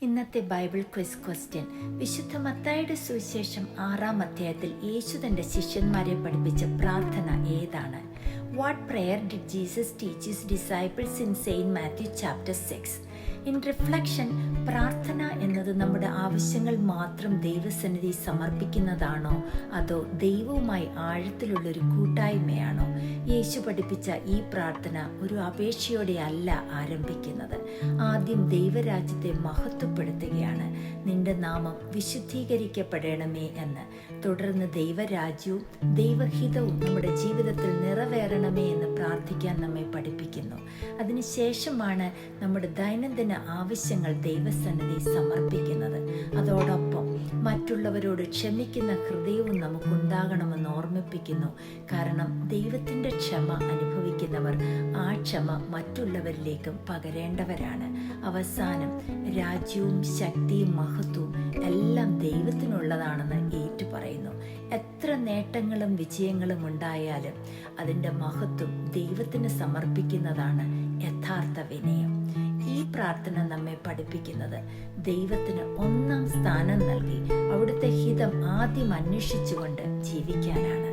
ഇന്നത്തെ Bible quiz question. വിശുദ്ധ മത്തായിയുടെ സുവിശേഷം 6-ാം അധ്യായത്തിൽ യേശു തന്റെ ശിഷ്യന്മാരെ പഠിപ്പിച്ച പ്രാർത്ഥന ഏതാണ്? What prayer did Jesus teach his disciples in Saint Matthew chapter 6? In reflection, പ്രാർത്ഥന എന്നത് നമ്മുടെ ആവശ്യങ്ങൾ മാത്രം ദൈവസന്നിധി സമർപ്പിക്കുന്നതാണോ അതോ ദൈവവുമായി ആഴത്തിലുള്ളൊരു കൂട്ടായ്മയാണോ? യേശു പഠിപ്പിച്ച ഈ പ്രാർത്ഥന ഒരു അപേക്ഷയോടെ അല്ല ആരംഭിക്കുന്നത്. ആദ്യം ദൈവരാജ്യത്തെ മഹത്വപ്പെടുത്തുകയാണ്. നിന്റെ നാമം വിശുദ്ധീകരിക്കപ്പെടണമേ എന്ന്. തുടർന്ന് ദൈവരാജ്യവും ദൈവഹിതവും നമ്മുടെ ജീവിതത്തിൽ നിറവേറണമേ എന്ന് പ്രാർത്ഥിക്കാൻ നമ്മെ പഠിപ്പിക്കുന്നു. അതിനുശേഷമാണ് നമ്മുടെ ദൈനംദിന ആവശ്യങ്ങൾ ദൈവസന്നിധി സമർപ്പിക്കുന്നത്. അതോടൊപ്പം മറ്റുള്ളവരോട് ക്ഷമിക്കുന്ന ഹൃദയവും നമുക്കുണ്ടാകണമെന്ന് ഓർമ്മിപ്പിക്കുന്നു. കാരണം ദൈവത്തിൻ്റെ ക്ഷമ അനുഭവിക്കുന്നവർ ആ ക്ഷമ മറ്റുള്ളവരിലേക്കും പകരേണ്ടവരാണ്. അവസാനം രാജ്യവും ശക്തിയും മഹത്വവും എല്ലാം ദൈവത്തിനുള്ളതാണെന്ന് ഏറ്റുപറയുന്നു. എത്ര നേട്ടങ്ങളും വിജയങ്ങളും ഉണ്ടായാലും അതിൻ്റെ മഹത്വം ദൈവത്തിന് സമർപ്പിക്കുന്നതാണ് യഥാർത്ഥ വിനയം. ഈ പ്രാർത്ഥന നമ്മെ പഠിപ്പിക്കുന്നത് ദൈവത്തിന് ഒന്നാം സ്ഥാനം നൽകി അവിടുത്തെ ഹിതം ആദ്യം അന്വേഷിച്ചുകൊണ്ട് ജീവിക്കാനാണ്.